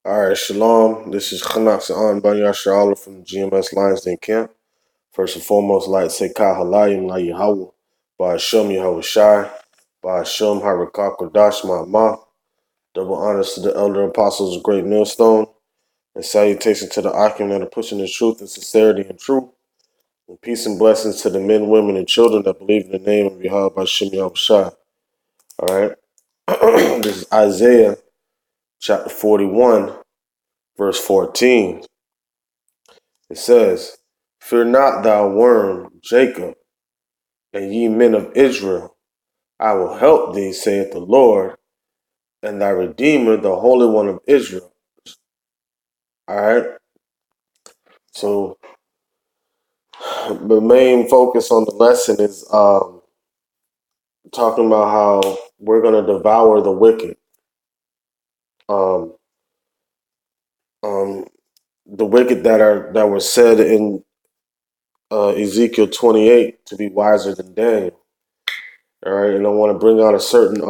All right, Shalom. This is Chanak Sa'an Banyar Allah from the GMS Lions Den Camp. First and foremost, I'd like to say Ka Halayim La Yahweh, Ba Hashem Yahweh Shai, Ba Hashem Harakah Kodash Ma'amah. Double honors to the elder apostles of Great Millstone, and salutation to the Akim that are pushing the truth and sincerity and truth. And peace and blessings to the men, women, and children that believe in the name of Yahweh Ba Hashem Yahweh Shai. All right. This is Isaiah chapter 41, verse 14. It says, "Fear not, thou worm, Jacob, and ye men of Israel. I will help thee, saith the Lord, and thy Redeemer, the Holy One of Israel." All right. So the main focus on the lesson is talking about how we're going to devour the wicked. Um, the wicked that were said in Ezekiel 28 to be wiser than Daniel. All right, and I want to bring out a certain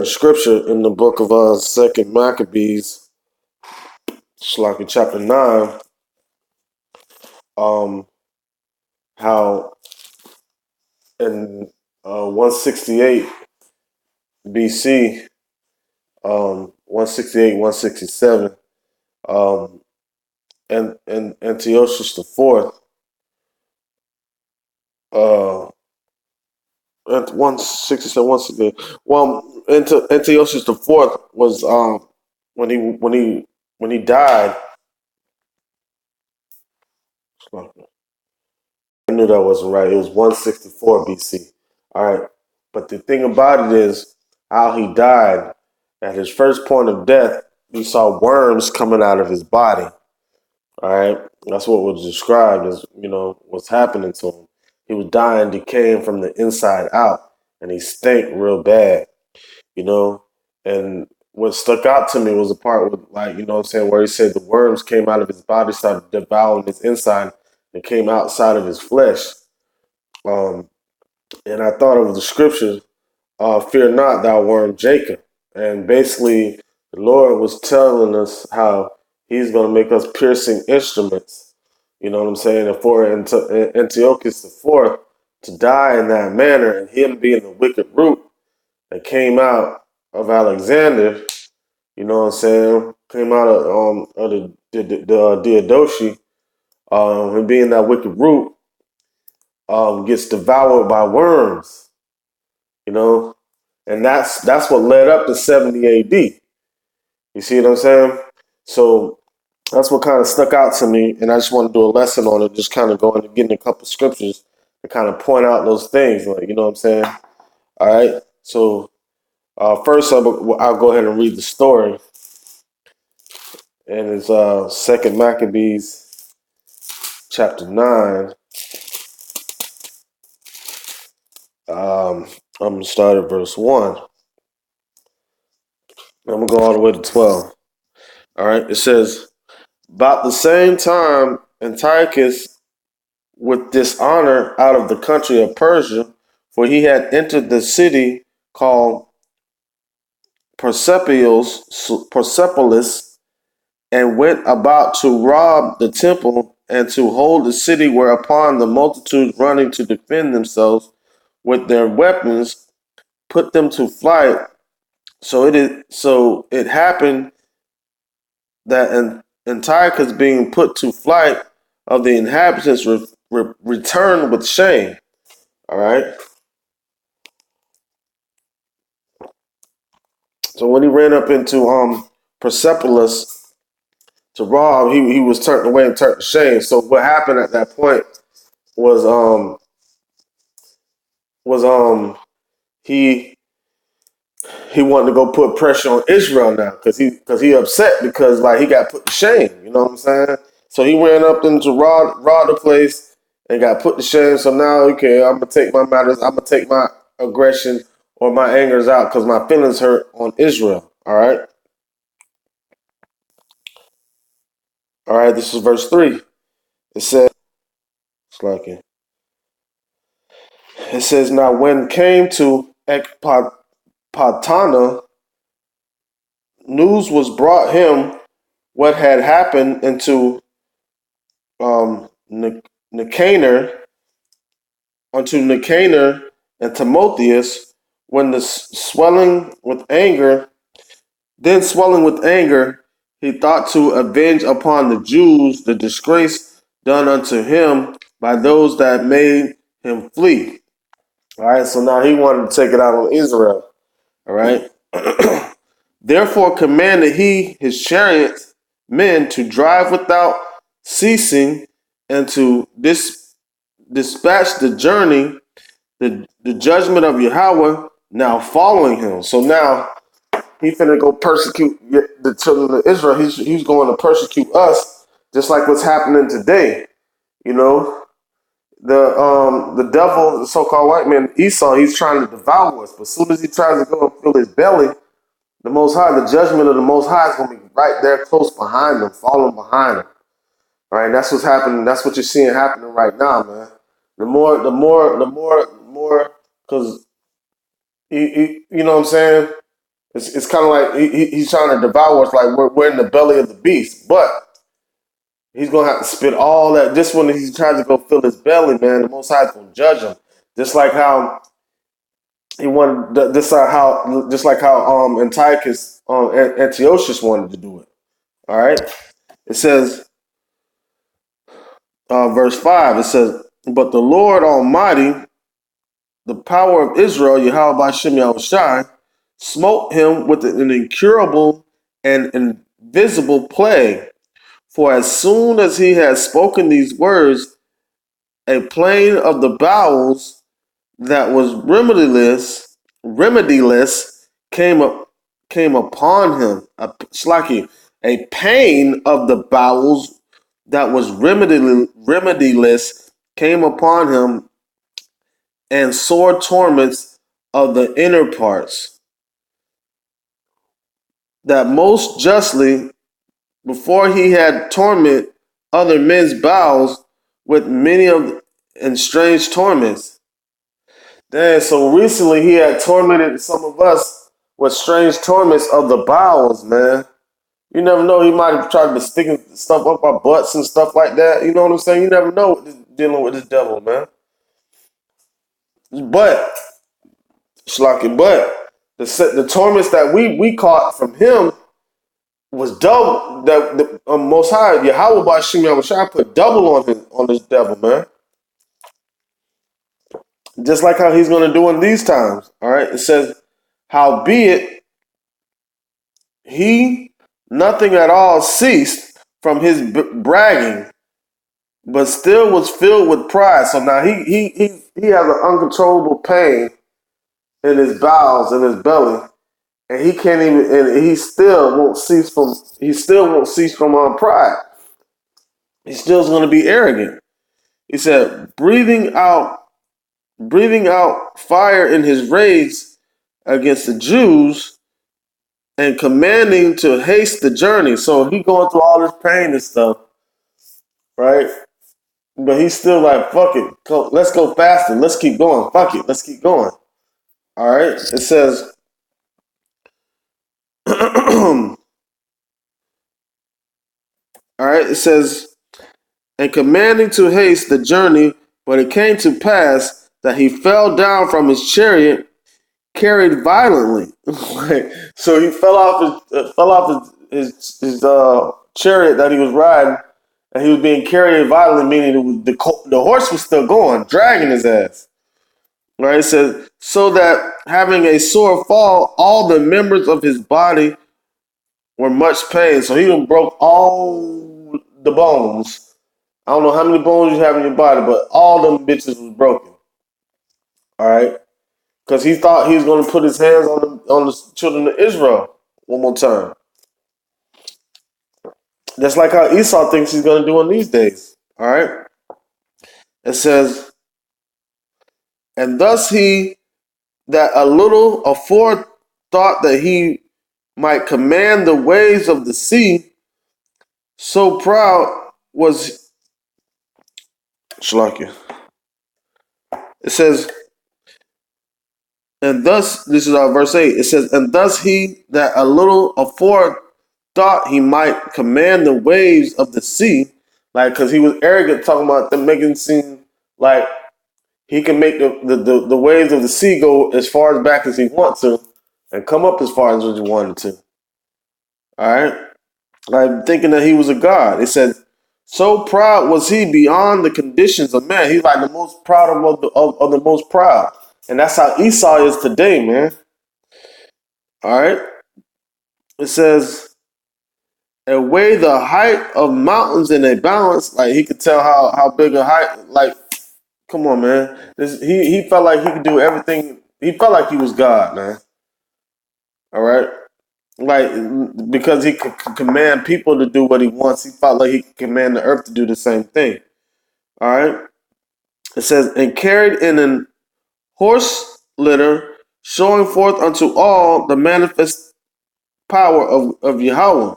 scripture in the book of Second Maccabees, Shalaki chapter 9, how in 168 BC, 168, 167, and Antiochus the Fourth, 167, 168. Well, Antiochus the Fourth was when he died. I knew that wasn't right. It was 164 BC. All right. But the thing about it is how he died. At his first point of death, he saw worms coming out of his body. All right. That's what was described as, what's happening to him. He was dying, decaying from the inside out, and he stank real bad, you know. And what stuck out to me was the part with, like, what I'm saying, where he said the worms came out of his body, started devouring his inside, and came outside of his flesh. Um, and I thought of the scripture, "Fear not, thou worm Jacob," and basically the Lord was telling us how He's going to make us piercing instruments. You know what I'm saying? And for Antiochus the Fourth to die in that manner, and him being the wicked root that came out of Alexander, you know what I'm saying? Came out of the Diadochi, and being that wicked root, gets devoured by worms, you know, and that's what led up to 70 AD. You see what I'm saying? So that's what kind of stuck out to me, and I just want to do a lesson on it, just kind of going and getting a couple scriptures to kind of point out those things, like, you know what I'm saying? All right. So first, I'll go ahead and read the story, and it's Second Maccabees chapter 9. I'm gonna start at verse 1. I'm gonna go all the way to 12. All right. It says, "About the same time, Antiochus with dishonor out of the country of Persia, for he had entered the city called Persepolis, and went about to rob the temple and to hold the city, whereupon the multitude running to defend themselves with their weapons put them to flight. So it happened that Antiochus, being put to flight of the inhabitants, returned with shame." All right. So when he ran up into Persepolis to rob, he was turned away and turned to shame. So what happened at that point was was he he wanted to go put pressure on Israel now, because he upset, because, like, he got put to shame. You know what I'm saying? So he ran up into rob the place and got put to shame. So now, okay, I'm gonna take my matters. I'm gonna take my aggression or my angers out because my feelings hurt on Israel. All right. All right. This is verse 3. It says, it's like it says, "Now when came to Ecbatana, news was brought him what had happened into Nicanor, unto Nicanor and Timotheus, when the swelling with anger, he thought to avenge upon the Jews the disgrace done unto him by those that made him flee. All right, so now he wanted to take it out on Israel. All right. Therefore commanded he his chariot men to drive without ceasing and to dispatch the journey, the judgment of Yahweh now following him. So now he finna go persecute the children of Israel. He's going to persecute us, just like what's happening today. You know, the devil, the so-called white man Esau, he's trying to devour us. But as soon as he tries to go and fill his belly, the Most High, the judgment of the Most High is going to be right there, close behind them, following behind them. All right, that's what's happening. That's what you're seeing happening right now, man. The more, because you know what I'm saying. It's kind of like he's trying to devour us, like we're in the belly of the beast. But he's gonna have to spit all that. This one, he tries to go fill his belly, man. The Most High is gonna judge him, just like how he wanted. Just like how Antiochus Antiochus wanted to do it. All right. It says, verse 5. It says, "But the Lord Almighty, the power of Israel, Yahweh Bashem Yahushai, smote him with an incurable and invisible plague. For as soon as he had spoken these words, a plain of the bowels that was remediless came upon him. A pain of the bowels that was remediless came upon him, and sore torments of the inner parts, that most justly, before he had torment other men's bowels with many of and strange torments." Damn, so recently he had tormented some of us with strange torments of the bowels, man. You never know, he might have tried to stick stuff up our butts and stuff like that. You know what I'm saying? You never know dealing with this devil, man. But the torments that we caught from him was double. That the Most High Yahweh Bashim Yahushua put double on this devil, man. Just like how he's going to do in these times. All right. It says, "Howbeit he nothing at all ceased from his bragging, but still was filled with pride." So now he has an uncontrollable pain in his bowels, in his belly, and he can't even, and he still won't cease from pride. He still is going to be arrogant. He said, breathing out fire in his rage against the Jews, and commanding to haste the journey. So he going through all this pain and stuff, right? But he's still like, fuck it, let's go faster, let's keep going, fuck it, let's keep going. All right. It says, all right. It says, and commanding to haste the journey, but it came to pass that he fell down from his chariot, carried violently. So he fell off his chariot that he was riding, and he was being carried violently, meaning the horse was still going, dragging his ass. Right? It says, so that having a sore fall, all the members of his body were much pain. So he done broke all the bones. I don't know how many bones you have in your body, but all them bitches was broken. All right? Because he thought he was going to put his hands on the children of Israel one more time. Just like how Esau thinks he's going to do in these days. All right? It says, and thus he that a little afore thought that he might command the waves of the sea, so proud was Shalakia. It says, And thus, this is verse 8. It says, and thus he that a little afore thought he might command the waves of the sea, like, because he was arrogant, talking about them making it seem like he can make the waves of the sea go as far as back as he wants to and come up as far as he wanted to. All right? Like, thinking that he was a god. It said, so proud was he beyond the conditions of man. He's like the most proud of the most proud. And that's how Esau is today, man. All right? It says, and weigh the height of mountains in a balance. Like, he could tell how big a height. Like, come on, man. He felt like he could do everything. He felt like he was God, man. All right? Like, because he could command people to do what he wants, he felt like he could command the earth to do the same thing. All right? It says, and carried in an horse litter, showing forth unto all the manifest power of Yahweh.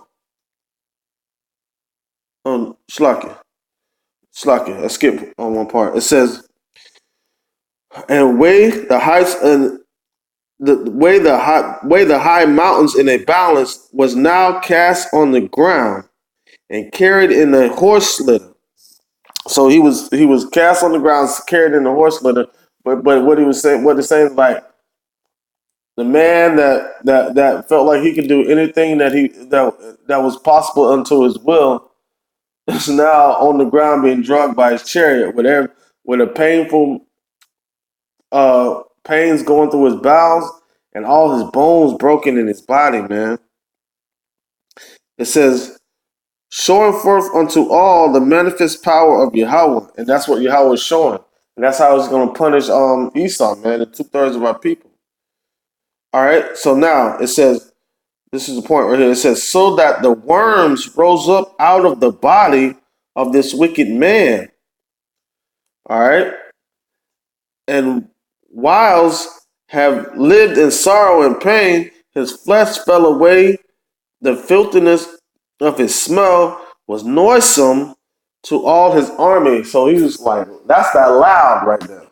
Shlaki. I skipped on one part. It says, and weigh the heights and weigh the high mountains in a balance was now cast on the ground and carried in a horse litter. So he was cast on the ground, carried in a horse litter. But what it's saying, like, the man that felt like he could do anything that was possible unto his will is now on the ground being drugged by his chariot with a painful pains going through his bowels and all his bones broken in his body, man. It says, showing forth unto all the manifest power of Yahweh. And that's what Yahweh is showing. And that's how he's going to punish Esau, man, and 2/3 of our people. All right, so now it says, this is the point right here. It says, so that the worms rose up out of the body of this wicked man. All right. And whiles have lived in sorrow and pain, his flesh fell away, the filthiness of his smell was noisome to all his army. So he was like, that's that loud right there.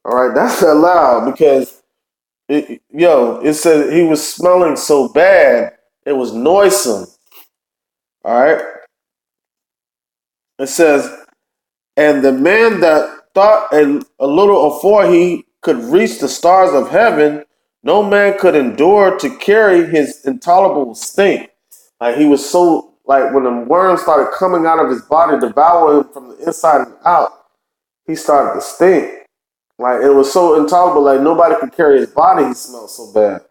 All right, that's that loud because, it said he was smelling so bad, it was noisome. All right. It says, and the man that thought a little afore he could reach the stars of heaven, no man could endure to carry his intolerable stink. Like, he was so, like, when the worms started coming out of his body, devouring him from the inside and out, he started to stink. Like, it was so intolerable, like nobody could carry his body, he smelled so bad.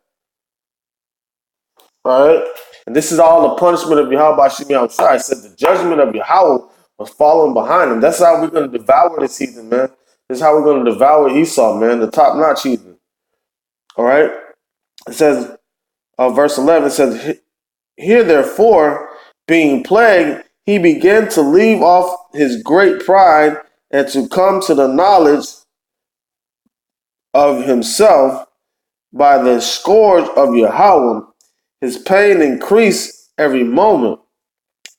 All right? And this is all the punishment of Yahweh Bashim Yahushua. It said the judgment of Yahweh was following behind him. That's how we're going to devour this heathen, man. This is how we're going to devour Esau, man, the top-notch heathen. All right? It says, verse 11, it says, here therefore, being plagued, he began to leave off his great pride and to come to the knowledge of himself by the scourge of Yahweh. His pain increased every moment.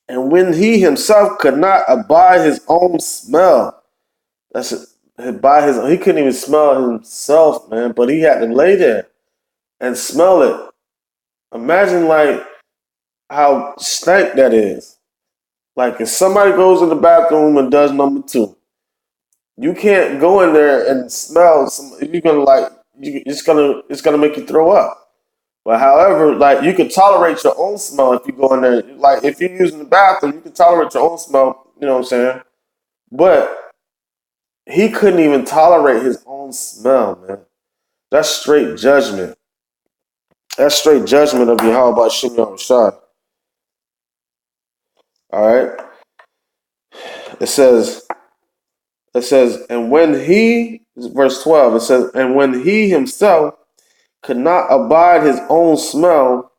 And when he himself could not abide his own smell, that's it, he couldn't even smell himself, man, but he had to lay there and smell it. Imagine, like, how stank that is. Like, if somebody goes in the bathroom and does number two, you can't go in there and smell you're gonna, like, it's gonna make you throw up. But however, like, you can tolerate your own smell if you go in there. Like, if you're using the bathroom, you can tolerate your own smell, you know what I'm saying? But he couldn't even tolerate his own smell, man. That's straight judgment. That's straight judgment of Yahweh Bashim Yahushua. All right. It says, and when he, verse 12, it says, and when he himself could not abide his own smell,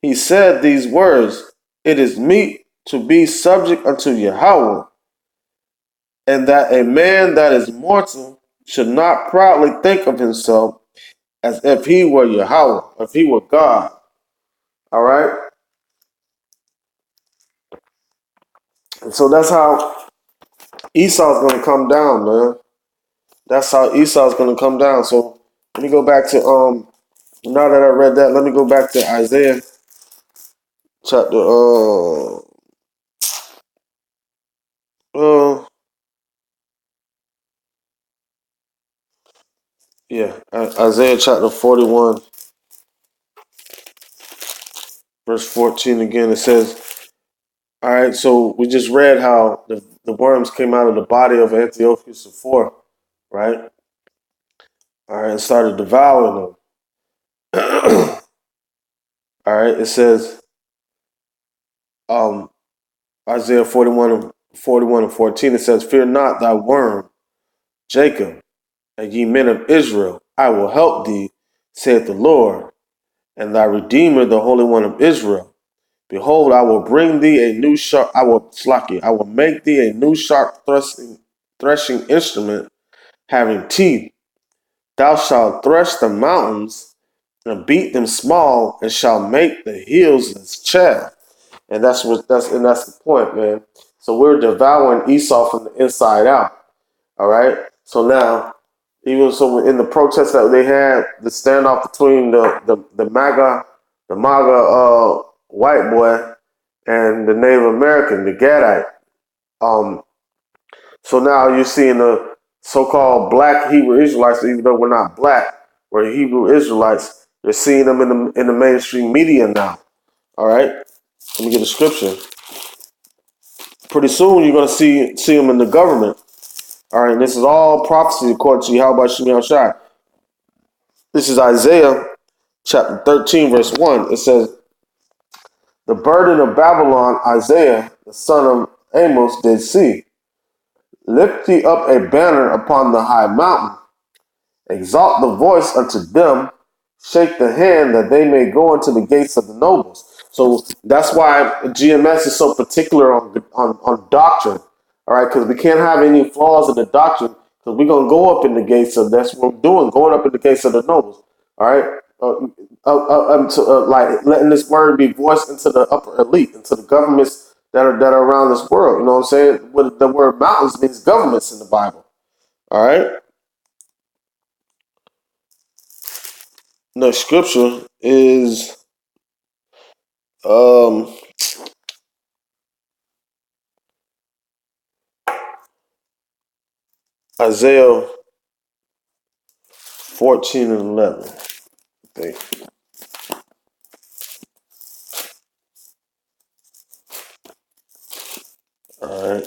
he said these words, it is meet to be subject unto Yahweh, and that a man that is mortal should not proudly think of himself as if he were Yahweh, if he were God. All right? And so that's how Esau's going to come down, man. That's how Esau's going to come down. So Let me go back to now that I read that, let me go back to Isaiah chapter uh Isaiah chapter 41, verse 14 again. It says, all right, so we just read how the worms came out of the body of Antiochus IV, right? All right, and started devouring them. All right, it says, um, Isaiah 41 and 14, it says, fear not thy worm, Jacob, and ye men of Israel, I will help thee, saith the Lord, and thy Redeemer, the Holy One of Israel. Behold, I will bring thee a new sharp, I will make thee a new sharp threshing instrument having teeth. Thou shalt thresh the mountains and beat them small, and shall make the hills as chaff. And that's the point, man. So we're devouring Esau from the inside out. All right. So now, even so, in the protests that they had, the standoff between the MAGA white boy and the Native American, the Gadite. Um, so now you're seeing the so-called black Hebrew Israelites, even though we're not black, we're Hebrew Israelites. You're seeing them in the mainstream media now. All right. Let me get a scripture. Pretty soon you're gonna see them in the government. All right. And this is all prophecy according to Yahweh Shemiel Shai. This is Isaiah chapter 13, verse 1. It says, the burden of Babylon, Isaiah, the son of Amos, did see. Lift thee up a banner upon the high mountain. Exalt the voice unto them. Shake the hand that they may go into the gates of the nobles. So that's why GMS is so particular on doctrine. All right, because we can't have any flaws in the doctrine because we're going to go up in the gates of, that's what we're doing, going up in the gates of the nobles. All right. Like letting this word be voiced into the upper elite, into the governments that are around this world. You know what I'm saying? What the word mountains means governments in the Bible. All right. Next scripture is um Isaiah 14 and 11. I think. All right.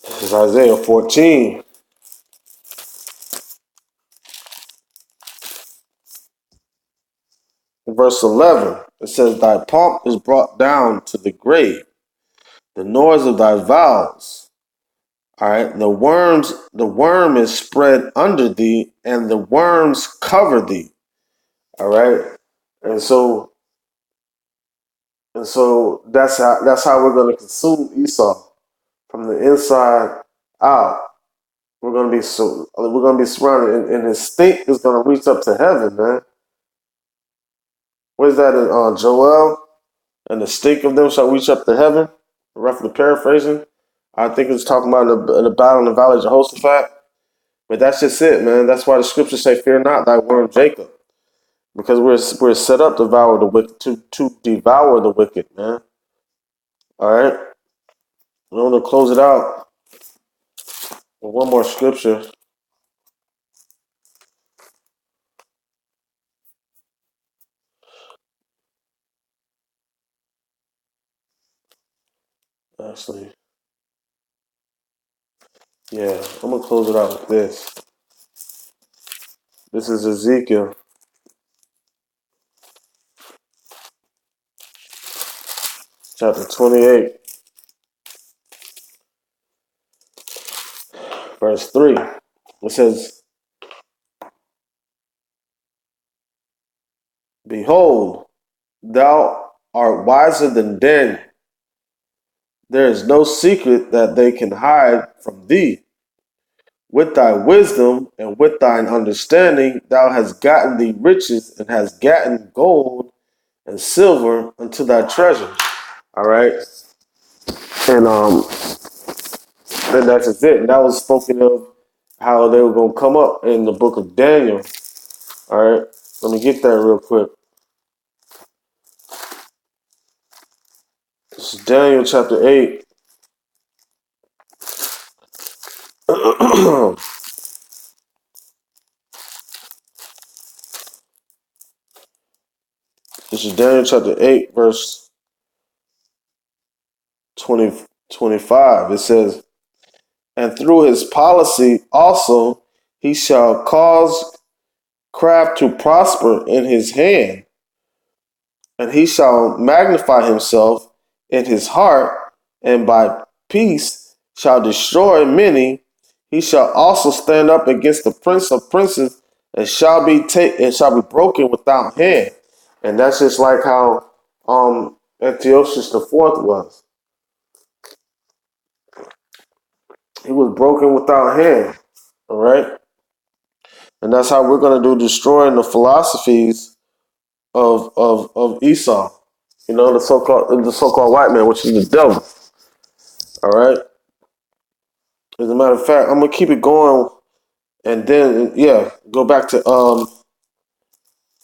This is Isaiah 14, verse 11. It says, thy pomp is brought down to the grave, the noise of thy vows. All right. The worm is spread under thee, and the worms cover thee. All right. And so, that's how we're going to consume Esau from the inside out. We're gonna be surrounded, and his stink is gonna reach up to heaven, man. What is that in Joel? And the stink of them shall reach up to heaven. Roughly paraphrasing, I think it's talking about the battle in the valley of Jehoshaphat. But that's just it, man. That's why the scriptures say, "Fear not, thy worm Jacob," because we're set up to devour the wicked, to devour the wicked, man. All right. I'm gonna close it out with one more scripture. Actually, yeah, I'm gonna close it out with this. This is Ezekiel chapter 28, verse 3. It says, behold, thou art wiser than Daniel. There is no secret that they can hide from thee. With thy wisdom and with thine understanding, thou hast gotten thee riches and hast gotten gold and silver unto thy treasure. All right. And that's just it. And that was spoken of how they were gonna come up in the book of Daniel. All right, let me get that real quick. This is Daniel chapter 8. This is Daniel chapter 8, verse 25. It says, "And through his policy also he shall cause craft to prosper in his hand, and he shall magnify himself in his heart, and by peace shall destroy many. He shall also stand up against the prince of princes, and shall be broken without hand." And that's just like how Antiochus the Fourth was. He was broken without hand. All right, and that's how we're gonna do destroying the philosophies of Esau. You know, the so called white man, which is the devil. All right. As a matter of fact, I'm gonna keep it going, and then go back to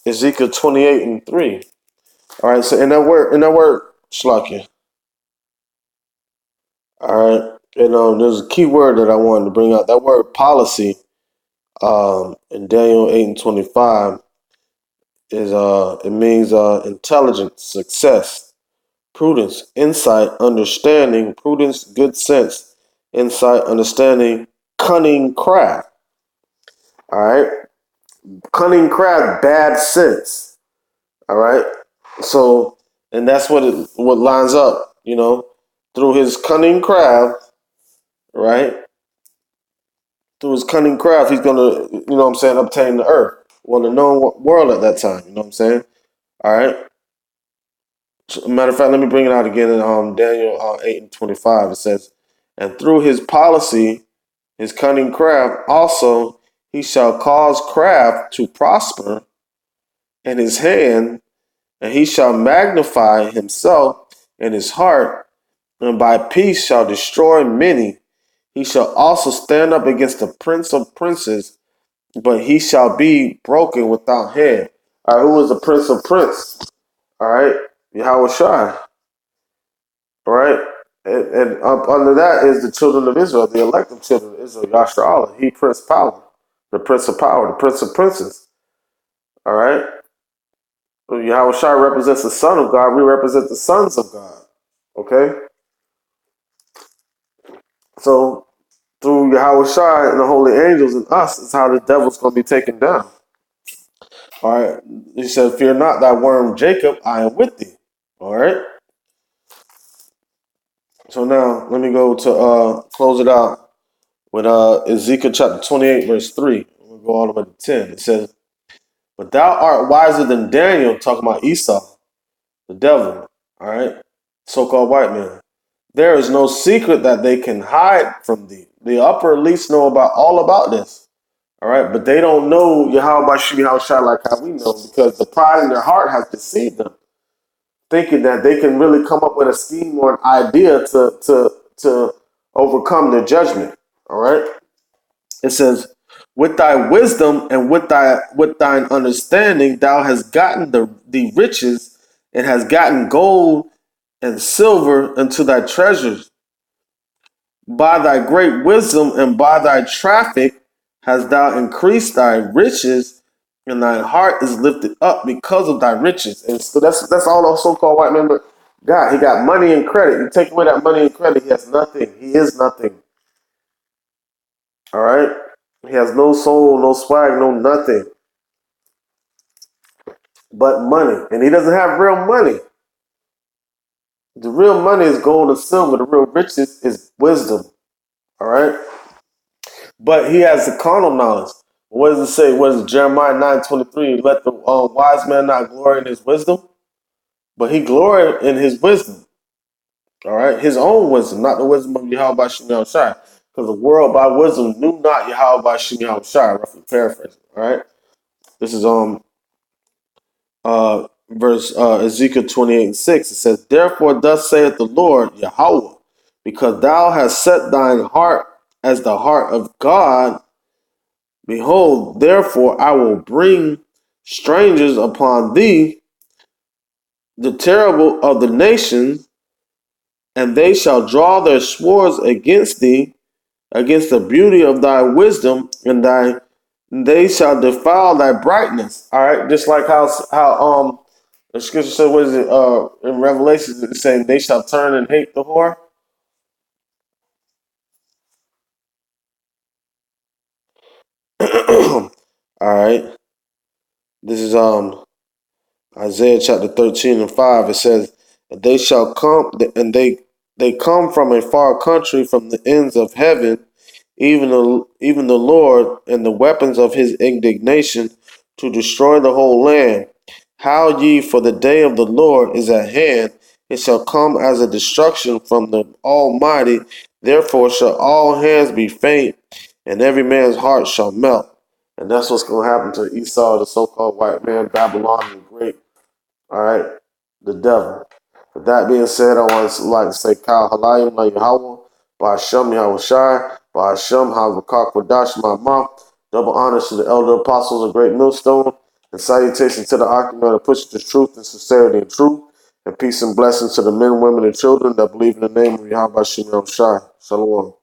Ezekiel 28:3. All right. So in that word, Shlakia. All right. And there's a key word that I wanted to bring out. That word policy, in Daniel 8:25 is it means intelligence, success, prudence, insight, understanding, prudence, good sense, insight, understanding, cunning craft. All right. Cunning craft, bad sense. All right. So, and that's what lines up, through his cunning craft, right? Through his cunning craft, he's going to, what I'm saying, obtain the earth. Well, the known world at that time, you know what I'm saying? All right. So, matter of fact, let me bring it out again in Daniel 8:25. It says, "And through his policy, his cunning craft, also he shall cause craft to prosper in his hand, and he shall magnify himself in his heart, and by peace shall destroy many. He shall also stand up against the prince of princes, but he shall be broken without hand." All right, who is the prince of prince? All right, Yahweh Shai. All right, and up under that is the children of Israel, the elected children of Israel, Yashar Allah. He Prince Power, the Prince of Power, the Prince of Princes. All right, Yahweh Shai represents the Son of God. We represent the sons of God. Okay, so through Yahweh Shai and the holy angels and us is how the devil's going to be taken down. All right, he said, "Fear not thy worm Jacob, I am with thee." All right. So now let me go to close it out with Ezekiel chapter 28, verse 3. We'll go all the way to 10. It says, "But thou art wiser than Daniel," talking about Esau, the devil, all right, so-called white man. "There is no secret that they can hide from thee." The upper elites know all about this, all right, but they don't know Yahweh Bashim Yahushua like how we know, because the pride in their heart has deceived them, thinking that they can really come up with a scheme or an idea to overcome their judgment. All right. It says, "With thy wisdom and with thine understanding, thou hast gotten the riches, and hast gotten gold and silver into thy treasures. By thy great wisdom and by thy traffic hast thou increased thy riches, and thy heart is lifted up because of thy riches." And so that's all those so-called white men got. He got money and credit. You take away that money and credit, he has nothing. He is nothing. All right? He has no soul, no swag, no nothing but money. And he doesn't have real money. The real money is gold and silver. The real riches is wisdom. All right? But he has the carnal knowledge. What does it say? What is it? Jeremiah 9:23? "Let the wise man not glory in his wisdom." But he gloried in his wisdom. All right? His own wisdom, not the wisdom of Yahweh Bashim Yahushai. Because the world by wisdom knew not Yahweh Bashim Yahushai. Roughly paraphrasing. All right? This is verse Ezekiel 28:6. It says, "Therefore thus saith the Lord Yahweh, because thou hast set thine heart as the heart of God, Behold, therefore I will bring strangers upon thee, the terrible of the nations, and they shall draw their swords against thee, against the beauty of thy wisdom, and they shall defile thy brightness. All right, just like how the scripture said, what is it in Revelation? It's saying they shall turn and hate the whore. All right, this is Isaiah chapter 13 and 5. It says, they shall come, and they come from a far country, from the ends of heaven, even the Lord, and the weapons of his indignation, to destroy the whole land. How ye, for the day of the Lord is at hand, it shall come as a destruction from the Almighty. Therefore shall all hands be faint, and every man's heart shall melt. And that's what's going to happen to Esau, the so-called white man, Babylon the Great. All right, the devil. With that being said, I want to like to say Kyle Halayim La Yahweh, Ba'ashem Yahweh Shai, Ba'ashem Havakak Wadash Mama. Double honors to the elder apostles of Great Millstone, and salutations to the Archimate that pushes the truth and sincerity and truth, and peace and blessings to the men, women, and children that believe in the name of Yahweh Shem Yahweh Shai. Shalom.